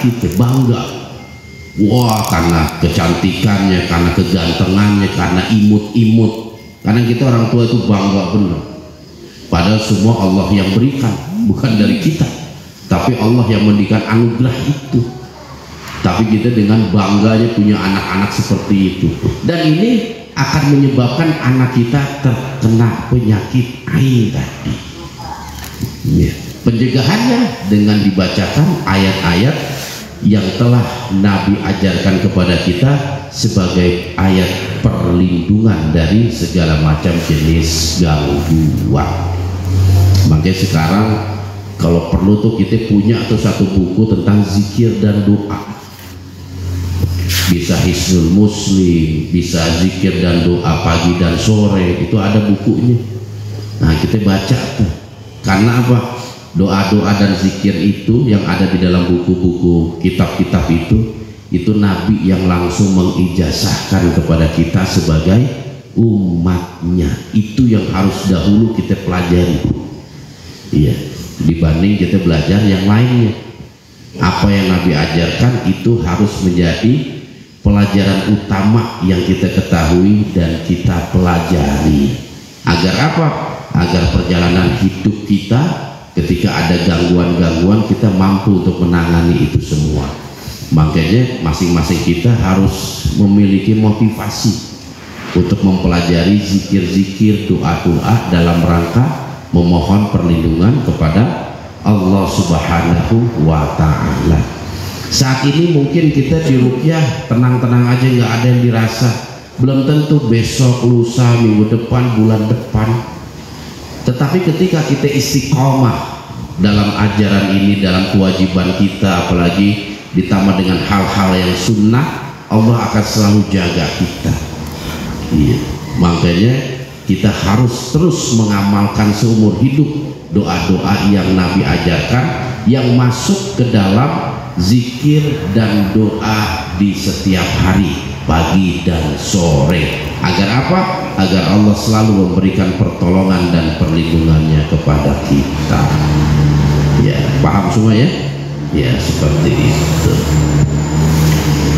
kita bangga. Wah, karena kecantikannya, karena kegantengannya, karena imut-imut. Karena kita orang tua itu bangga benar. Padahal semua Allah yang berikan, bukan dari kita. Tapi Allah yang memberikan anugerah itu. Tapi kita dengan bangganya punya anak-anak seperti itu. Dan ini akan menyebabkan anak kita terkena penyakit ain tadi. Ya. Pencegahannya dengan dibacakan ayat-ayat yang telah Nabi ajarkan kepada kita sebagai ayat perlindungan dari segala macam jenis gangguan. Makanya sekarang kalau perlu tuh kita punya tuh satu buku tentang zikir dan doa. Bisa Hisnul Muslim, bisa zikir dan doa pagi dan sore, itu ada bukunya. Nah kita baca tuh. Karena apa? Doa-doa dan zikir itu yang ada di dalam buku-buku kitab-kitab itu Nabi yang langsung mengijazahkan kepada kita sebagai umatnya. Itu yang harus dahulu kita pelajari. Iya, dibanding kita belajar yang lainnya. Apa yang Nabi ajarkan itu harus menjadi pelajaran utama yang kita ketahui dan kita pelajari. Agar apa? Agar perjalanan hidup kita ketika ada gangguan-gangguan kita mampu untuk menangani itu semua. Makanya masing-masing kita harus memiliki motivasi untuk mempelajari zikir-zikir, doa-doa dalam rangka memohon perlindungan kepada Allah Subhanahu wa Ta'ala. Saat ini mungkin kita di ruqyah tenang-tenang aja, nggak ada yang dirasa. Belum tentu besok, lusa, minggu depan, bulan depan. Tetapi ketika kita istiqomah dalam ajaran ini, dalam kewajiban kita, apalagi ditambah dengan hal-hal yang sunnah, Allah akan selalu jaga kita. Iya. Makanya kita harus terus mengamalkan seumur hidup doa-doa yang Nabi ajarkan, yang masuk ke dalam zikir dan doa di setiap hari, pagi dan sore. Agar apa? Agar Allah selalu memberikan pertolongan dan perlindungannya kepada kita. Ya, paham semua ya? Ya, seperti itu.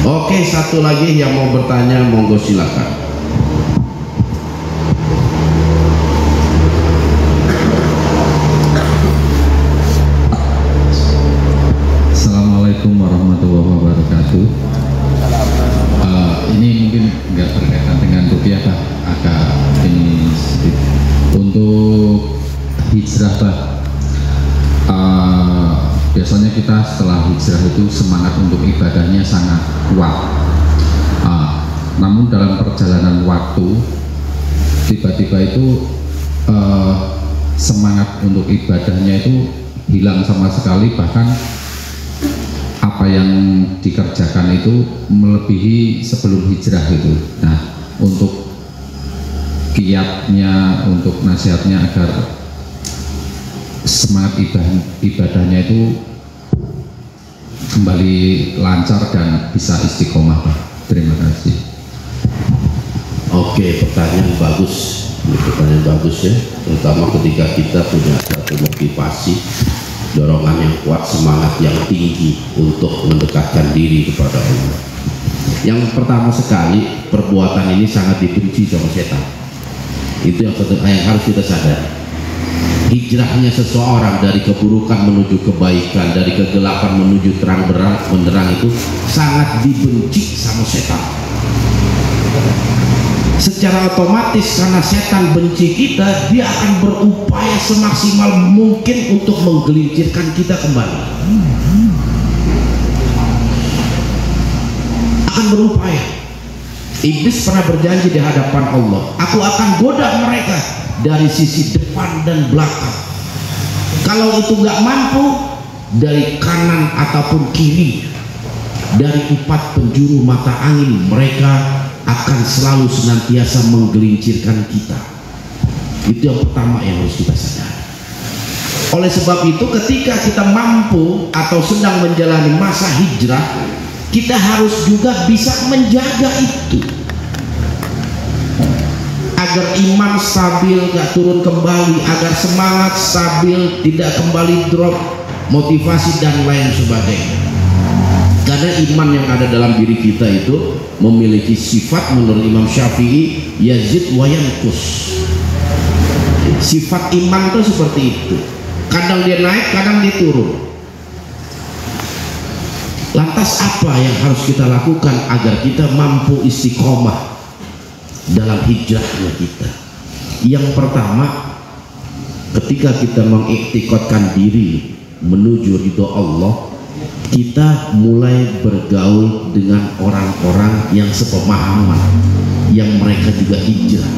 Oke, satu lagi yang mau bertanya, monggo silakan. Assalamualaikum warahmatullahi wabarakatuh. Ini mungkin nggak berkaitan dengan ruqyah, Pak. Agak ini sedikit. Untuk hijrah, Pak. Biasanya kita setelah hijrah itu semangat untuk ibadahnya sangat kuat. Namun dalam perjalanan waktu tiba-tiba itu semangat untuk ibadahnya itu hilang sama sekali, bahkan apa yang dikerjakan itu melebihi sebelum hijrah itu. Nah, untuk kiatnya, untuk nasihatnya agar semangat ibadahnya itu kembali lancar dan bisa istiqomah, Pak. Terima kasih. Oke, pertanyaan bagus. Ini pertanyaan bagus ya, terutama ketika kita punya satu motivasi, dorongan yang kuat, semangat yang tinggi untuk mendekatkan diri kepada Allah. Yang pertama sekali, perbuatan ini sangat dibenci sama setan. Itu yang harus kita sadari. Hijrahnya seseorang dari keburukan menuju kebaikan, dari kegelapan menuju terang benderang itu sangat dibenci sama setan. Secara otomatis karena setan benci kita, dia akan berupaya semaksimal mungkin untuk menggelincirkan kita kembali. Akan berupaya. Iblis pernah berjanji di hadapan Allah, aku akan goda mereka dari sisi depan dan belakang. Kalau itu nggak mampu, dari kanan ataupun kiri, dari 4 penjuru mata angin, mereka akan selalu senantiasa menggelincirkan kita. Itu yang pertama yang harus kita sadari. Oleh sebab itu, ketika kita mampu atau sedang menjalani masa hijrah, kita harus juga bisa menjaga itu agar iman stabil, gak turun kembali, agar semangat stabil, tidak kembali drop, motivasi dan lain sebagainya. Karena iman yang ada dalam diri kita itu memiliki sifat menurut Imam Syafi'i yazid wa yanqus. Sifat iman itu seperti itu. Kadang dia naik, kadang dia turun. Lantas apa yang harus kita lakukan agar kita mampu istiqomah dalam hijrahnya kita? Yang pertama, ketika kita mengiktikadkan diri menuju ridho Allah, kita mulai bergaul dengan orang-orang yang sepemahaman, yang mereka juga hijrah,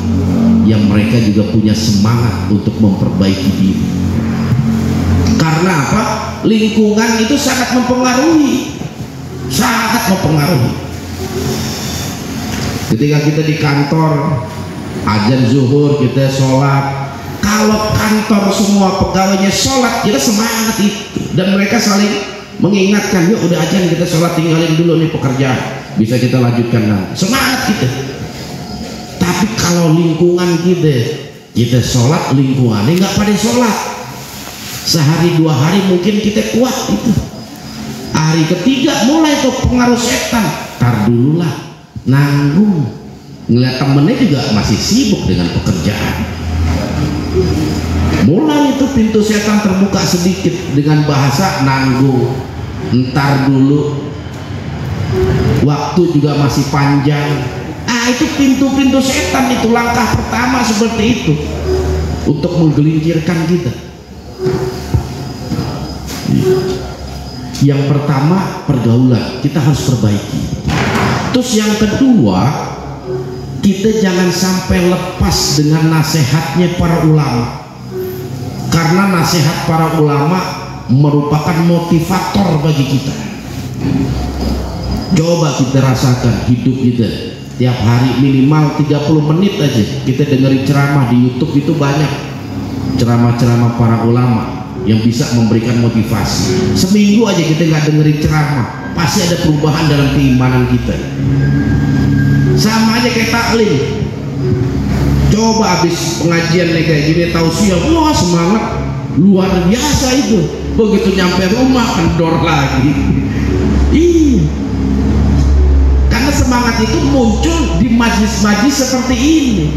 yang mereka juga punya semangat untuk memperbaiki diri. Karena apa? Lingkungan itu sangat mempengaruhi, sangat mempengaruhi. Ketika kita di kantor, azan zuhur kita sholat, kalau kantor semua pegawainya sholat, kita semangat itu, dan mereka saling mengingatkan, yuk udah azan kita sholat, tinggalin dulu nih pekerjaan, bisa kita lanjutkan nanti, semangat kita. Tapi kalau lingkungan kita sholat, lingkungannya nggak pada sholat, sehari dua hari mungkin kita kuat itu, hari ketiga mulai tuh pengaruh setan, tar dulu lah, nanggung, ngeliat temennya juga masih sibuk dengan pekerjaan, mulai itu pintu setan terbuka sedikit dengan bahasa nanggung, ntar dulu, waktu juga masih panjang. Itu pintu-pintu setan, itu langkah pertama seperti itu untuk menggelincirkan kita. Yang pertama pergaulan kita harus perbaiki. Terus yang kedua, kita jangan sampai lepas dengan nasihatnya para ulama, karena nasihat para ulama merupakan motivator bagi kita. Coba kita rasakan hidup kita, tiap hari minimal 30 menit aja kita dengerin ceramah di YouTube, itu banyak ceramah-ceramah para ulama yang bisa memberikan motivasi. Seminggu aja kita nggak dengerin ceramah, pasti ada perubahan dalam keimanan kita. Sama aja kayak taklim. Coba habis pengajian nih kayak gini, tausiah, wah semangat luar biasa itu. Begitu nyampe rumah kendor lagi. Iya. Karena semangat itu muncul di majlis-majlis seperti ini.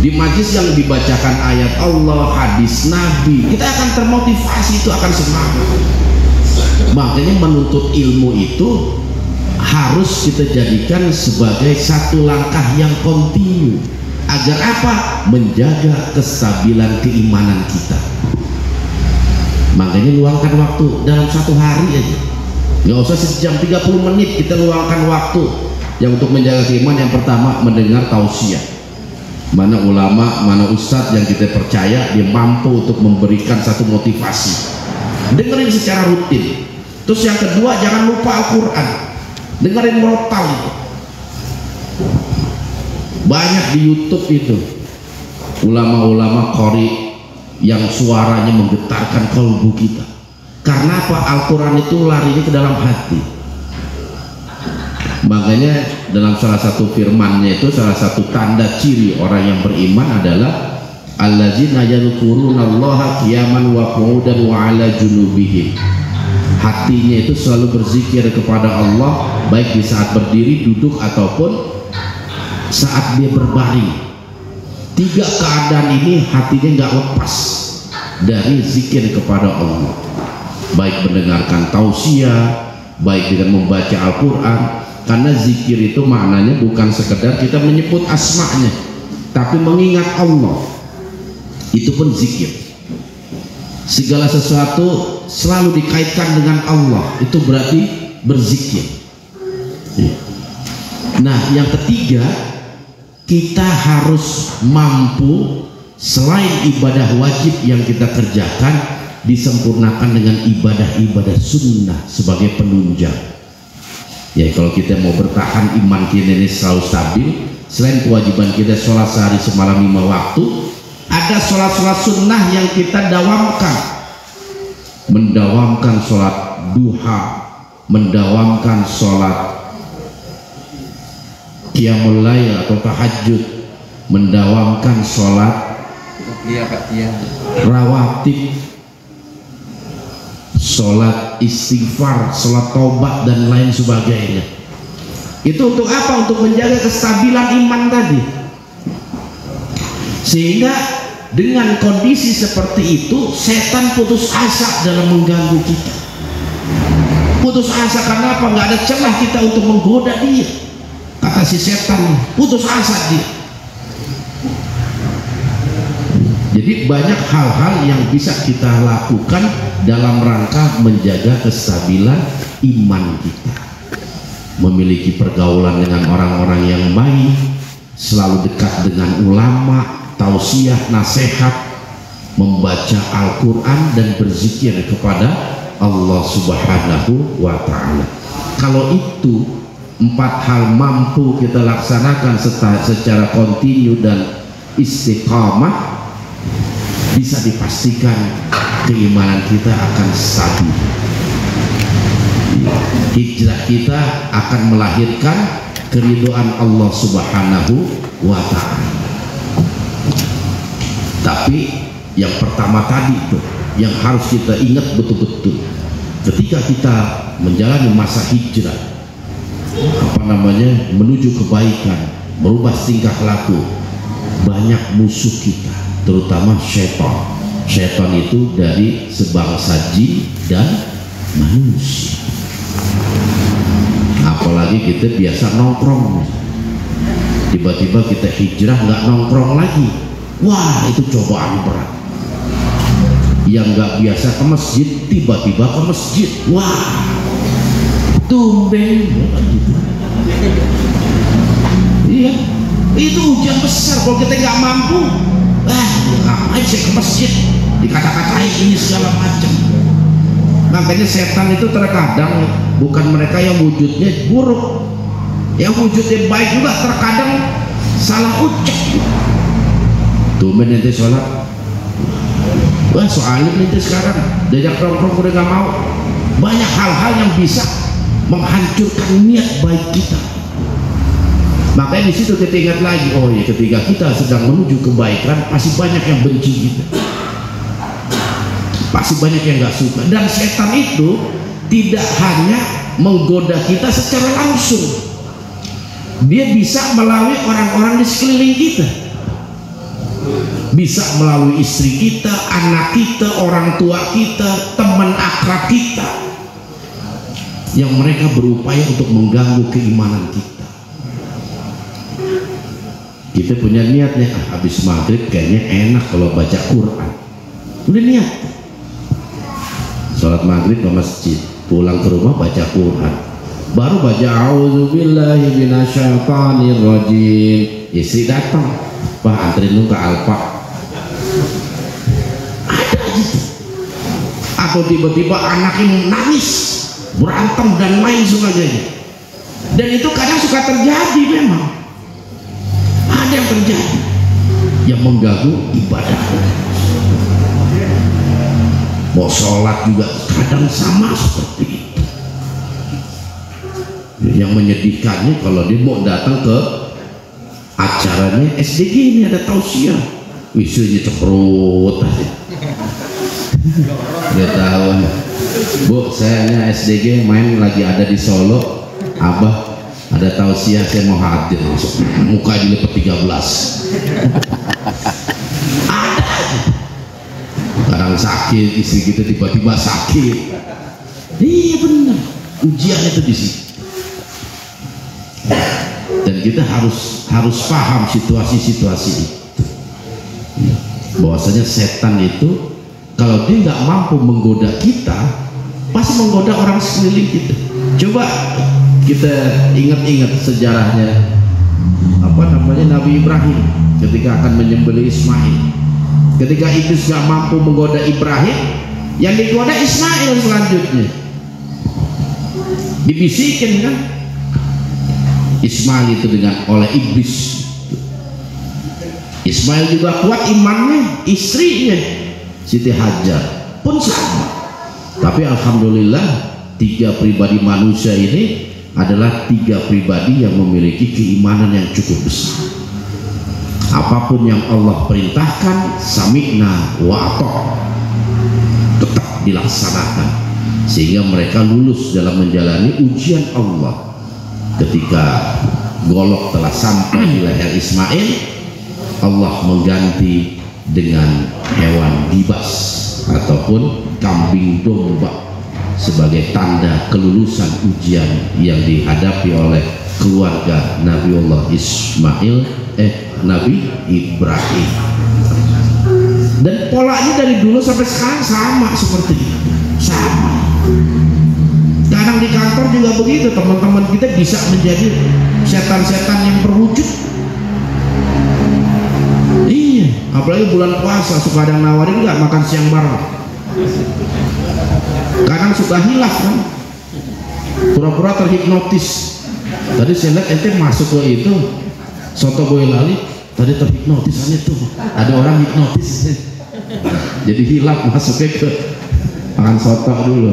Di majlis yang dibacakan ayat Allah, hadis Nabi, kita akan termotivasi, itu akan semangat. Makanya menuntut ilmu itu harus kita jadikan sebagai satu langkah yang kontinu. Agar apa? Menjaga kestabilan keimanan kita. Makanya luangkan waktu dalam satu hari aja, nggak usah sejam, 30 menit kita luangkan waktu yang untuk menjaga keimanan. Yang pertama, mendengar tausiah. Mana ulama, mana ustadz yang kita percaya, dia mampu untuk memberikan satu motivasi, dengerin secara rutin. Terus yang kedua, jangan lupa Al-Quran, dengerin murotal itu. Banyak di YouTube itu ulama-ulama qori yang suaranya menggetarkan kalbu kita. Karena apa? Al-Quran itu larinya ke dalam hati. Makanya dalam salah satu firmannya itu, salah satu tanda ciri orang yang beriman adalah allazina yadhkurunallaha qiyaman wa qu'udan wa 'ala junubihim. Hatinya itu selalu berzikir kepada Allah, baik di saat berdiri, duduk, ataupun saat dia berbaring. Tiga keadaan ini hatinya nggak lepas dari zikir kepada Allah, baik mendengarkan tausiah, baik dengan membaca Al-Quran. Karena zikir itu maknanya bukan sekedar kita menyebut asma'nya, tapi mengingat Allah, itu pun zikir. Segala sesuatu selalu dikaitkan dengan Allah, itu berarti berzikir. Nah, yang ketiga, kita harus mampu selain ibadah wajib yang kita kerjakan, disempurnakan dengan ibadah-ibadah sunnah sebagai penunjang. Ya, kalau kita mau bertahan iman kita ini selalu stabil, selain kewajiban kita sholat sehari semalam 5 waktu, ada sholat-sholat sunnah yang kita dawamkan. Mendawamkan sholat duha, mendawamkan sholat qiyamul lail atau tahajud, mendawamkan sholat rawatib, sholat istighfar, sholat taubat dan lain sebagainya. Itu untuk apa? Untuk menjaga kestabilan iman tadi. Sehingga dengan kondisi seperti itu, setan putus asa dalam mengganggu kita. Putus asa karena apa? Nggak ada celah kita untuk menggoda dia. Kata si setan, putus asa dia. Jadi banyak hal-hal yang bisa kita lakukan dalam rangka menjaga kestabilan iman kita. Memiliki pergaulan dengan orang-orang yang baik, selalu dekat dengan ulama, tausiah, nasihat, membaca Al-Quran dan berzikir kepada Allah Subhanahu wa Ta'ala. Kalau itu 4 hal mampu kita laksanakan secara kontinu dan istiqamah, bisa dipastikan keimanan kita akan stabil. Hijrah kita akan melahirkan keridhaan Allah Subhanahu wa Ta'ala. Tapi yang pertama tadi itu yang harus kita ingat betul-betul, ketika kita menjalani masa hijrah, menuju kebaikan, merubah tingkah laku, banyak musuh kita, terutama syaitan. Syaitan itu dari sebangsa jin dan manusia. Apalagi kita biasa nongkrong, tiba-tiba kita hijrah nggak nongkrong lagi, wah itu cobaan berat. Yang nggak biasa ke masjid tiba-tiba ke masjid, wah tumben. Iya, itu ujian besar. Kalau kita nggak mampu, ngapain saya ke masjid, dikata-katain ini segala macam. Makanya setan itu terkadang bukan mereka yang wujudnya buruk, yang wujudnya baik juga terkadang salah ucap. Tumben nanti sholat, wah soalnya nanti sekarang diajak nongkrong udah gak mau. Banyak hal-hal yang bisa menghancurkan niat baik kita. Makanya di situ kita ingat lagi, oh ya, ketika kita sedang menuju kebaikan, pasti banyak yang benci kita, pasti banyak yang gak suka. Dan setan itu tidak hanya menggoda kita secara langsung, dia bisa melalui orang-orang di sekeliling kita, bisa melalui istri kita, anak kita, orang tua kita, teman akrab kita, yang mereka berupaya untuk mengganggu keimanan kita. Kita punya niatnya, habis maghrib kayaknya enak kalau baca Quran, udah niat sholat maghrib ke masjid, pulang ke rumah baca Quran, baru baca a'udzubillahi minasyaitonirrajim, istri datang, Pak anterin lu ke Alfa, ada gitu. Atau tiba-tiba anaknya nangis, berantem dan lain sebagainya. Dan itu kadang suka terjadi, memang ada yang terjadi yang mengganggu ibadah. Mau sholat juga kadang sama seperti itu. Yang menyedihkannya kalau dia mau datang ke acaranya SDG ini, ada tausiah, isunya cekrut aja. Dia tahu, Bu, saya SDG main lagi ada di Solo, Abah ada tausiah, saya mau hadir, muka dilipat 13. Ada. Kadang sakit, istri kita tiba-tiba sakit. Iya benar, ujian itu di situ. Dan kita harus paham situasi-situasi itu, bahwasanya setan itu kalau dia nggak mampu menggoda kita, pasti menggoda orang sekeliling kita. Coba kita ingat-ingat sejarahnya Nabi Ibrahim ketika akan menyembelih Ismail. Ketika iblis gak mampu menggoda Ibrahim, yang digoda Ismail selanjutnya. Dibisikin kan Ismail itu oleh iblis. Ismail juga kuat imannya, istrinya Siti Hajar pun sama. Tapi alhamdulillah 3 pribadi manusia ini adalah 3 pribadi yang memiliki keimanan yang cukup besar. Apapun yang Allah perintahkan, sami'na wa ata'na, tetap dilaksanakan. sehingga mereka lulus dalam menjalani ujian Allah. Ketika golok telah sampai di leher Ismail, Allah mengganti dengan hewan gibas ataupun kambing domba sebagai tanda kelulusan ujian yang dihadapi oleh keluarga Nabiullah Nabi Ibrahim. Dan polanya dari dulu sampai sekarang sama seperti itu, sama. Kadang di kantor juga begitu, teman-teman kita bisa menjadi setan-setan yang berwujud. Iya, apalagi bulan puasa suka ada yang nawarin nggak makan siang bareng. Kadang suka hilaf kan, pura-pura terhipnotis. Tadi saya lihat ente masuk ke itu soto Boyolali, tadi terhipnotisannya tuh ada orang hipnotis. Jadi hilaf masuknya ke makan soto dulu,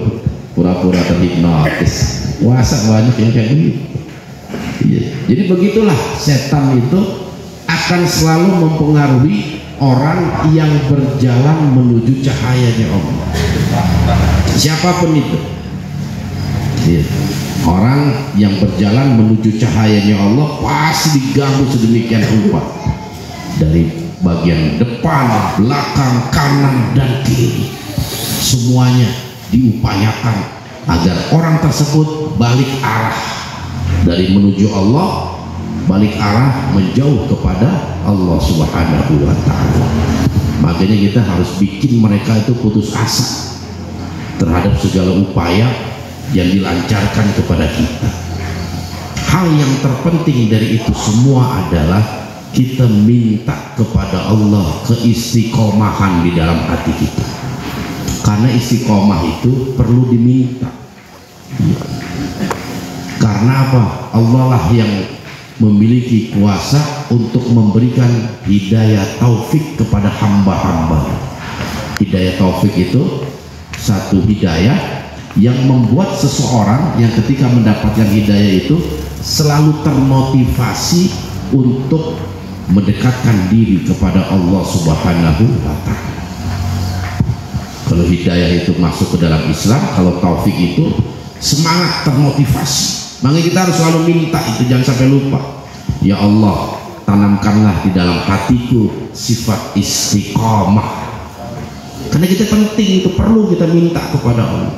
pura-pura terhipnotis. Puasa banyak yang kayak begitu. Iya. Jadi begitulah setan itu akan selalu mempengaruhi orang yang berjalan menuju cahayanya Allah. Siapapun itu, iya. Orang yang berjalan menuju cahayanya Allah pasti diganggu sedemikian rupa dari bagian depan, belakang, kanan, dan kiri. Semuanya diupayakan agar orang tersebut balik arah dari menuju Allah, balik arah menjauh kepada Allah Subhanahu wa Ta'ala. Makanya kita harus bikin mereka itu putus asa terhadap segala upaya yang dilancarkan kepada kita. Hal yang terpenting dari itu semua adalah kita minta kepada Allah keistiqomahan di dalam hati kita, karena istiqomah itu perlu diminta. Karena apa? Allah lah yang memiliki kuasa untuk memberikan hidayah taufik kepada hamba-hamba. Hidayah taufik itu satu hidayah yang membuat seseorang yang ketika mendapatkan hidayah itu selalu termotivasi untuk mendekatkan diri kepada Allah Subhanahu wa Ta'ala. Kalau hidayah itu masuk ke dalam Islam, kalau taufik itu semangat, termotivasi. Makanya kita harus selalu minta itu, jangan sampai lupa. Ya Allah, tanamkanlah di dalam hatiku sifat istiqomah. Karena kita penting, itu perlu kita minta kepada Allah.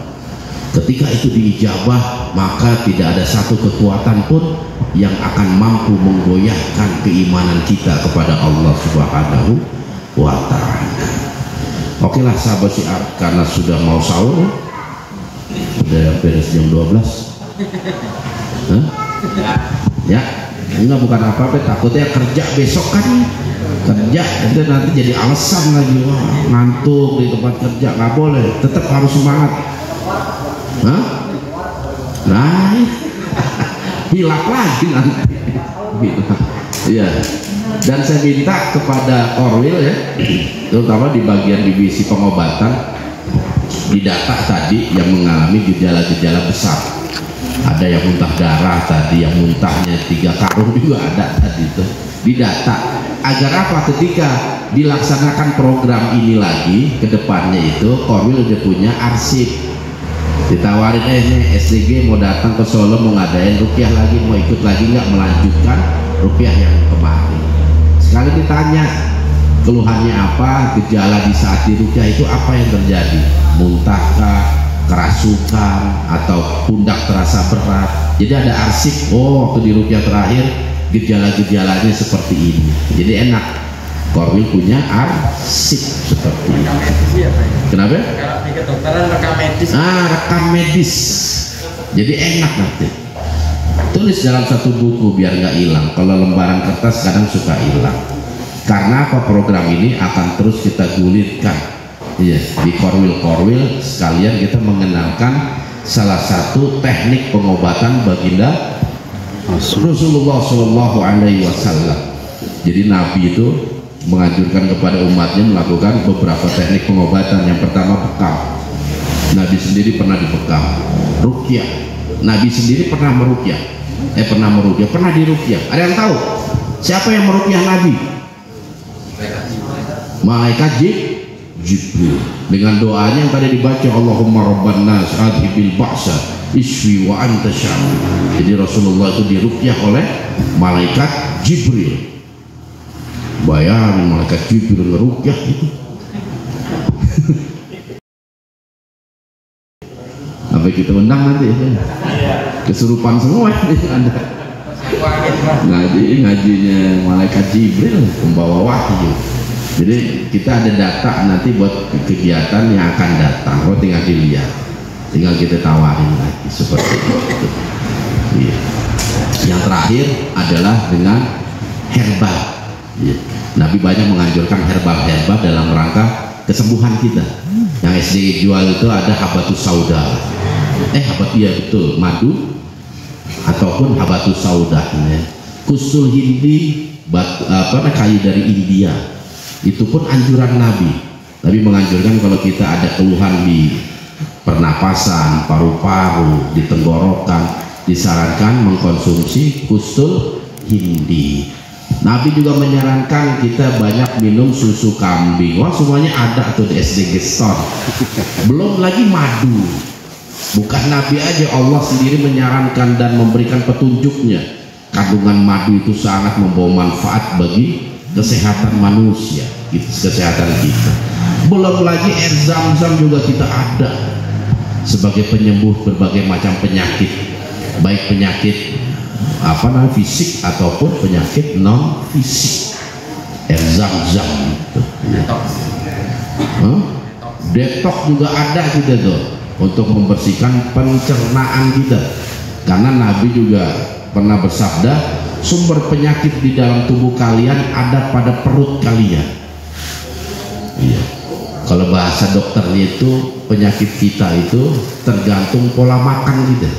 Ketika itu diijabah, maka tidak ada satu kekuatan pun yang akan mampu menggoyahkan keimanan kita kepada Allah Subhanahu wa Ta'ala. Oke lah sahabat syiar, karena sudah mau sahur, udah beres jam 12. Hah? Ya, enggak, bukan apa-apa, takutnya kerja besok kan, kerja itu nanti jadi alasan lagi, wah ngantuk di tempat kerja. Nggak boleh, tetap harus semangat. Hah? Nah, hilaf lagi nanti. Iya. Dan saya minta kepada Korwil ya, terutama di bagian divisi pengobatan, didata tadi yang mengalami gejala-gejala besar. Ada yang muntah darah tadi, yang muntahnya 3 karung juga ada tadi itu. Didata agar apa? Ketika dilaksanakan program ini lagi ke depannya itu, Korwil udah punya arsip. Ditawarin nih SDG mau datang ke Solo, mau ngadain rukyah lagi, mau ikut lagi nggak melanjutkan rukyah yang kemarin. Sekali ditanya keluhannya apa, gejala di saat di rukyah itu apa yang terjadi, muntahkah, kerasukan, atau pundak terasa berat. Jadi ada arsip, oh waktu di rukyah terakhir gejala-gejalanya seperti ini. Jadi enak, Korwil punya arsip seperti ini. Kenapa? Kalau di kedokteran rekam medis. Rekam medis. Jadi enak nanti. Tulis dalam satu buku biar nggak hilang. Kalau lembaran kertas kadang suka hilang. Karena apa? Program ini akan terus kita gulirkan. Iya, di Korwil sekalian kita mengenalkan salah satu teknik pengobatan baginda Rasulullah Shallallahu Alaihi Wasallam. Jadi Nabi itu menganjurkan kepada umatnya melakukan beberapa teknik pengobatan. Yang pertama bekam. Nabi sendiri pernah dibekam. Rukyah. Nabi sendiri pernah merukyah. Pernah dirukyah. Ada yang tahu siapa yang merukyah Nabi? Malaikat Jibril. Dengan doanya yang tadi dibaca, Allahumma rabban nas adhibil ba'sa iswi wa anta syafi. Jadi Rasulullah itu diruqyah oleh malaikat Jibril. Bayangin malaikat Jibril ngeruqyah itu. Sampai kita undang nanti ya. Kesurupan semua Anda. Ngajinya malaikat Jibril pembawa wahyu. Jadi kita ada data nanti buat kegiatan yang akan datang. Oh, tinggal dilihat, tinggal kita tawarin lagi seperti itu. Iya. Yang terakhir adalah dengan herbal. Iya. Nabi banyak menganjurkan herbal dalam rangka kesembuhan kita. Yang SD jual itu ada habatus sauda. Betul, madu ataupun habatus sauda. Kustul hindi, kayu dari India. Itu pun anjuran Nabi. Nabi menganjurkan kalau kita ada keluhan di pernapasan, paru-paru, di tenggorokan, disarankan mengkonsumsi kustul hindi. Nabi juga menyarankan kita banyak minum susu kambing. Wah, semuanya ada tuh di SD Geston. Belum lagi madu. Bukan Nabi aja, Allah sendiri menyarankan dan memberikan petunjuknya. Kandungan madu itu sangat membawa manfaat bagi kesehatan manusia, kesehatan kita. Belum lagi air zam-zam juga kita ada sebagai penyembuh berbagai macam penyakit, baik penyakit fisik ataupun penyakit non fisik. Air zam-zam itu. Detox juga ada kita tuh untuk membersihkan pencernaan kita. Karena Nabi juga pernah bersabda, sumber penyakit di dalam tubuh kalian ada pada perut kalian. Iya. Kalau bahasa dokternya itu, penyakit kita itu tergantung pola makan kita.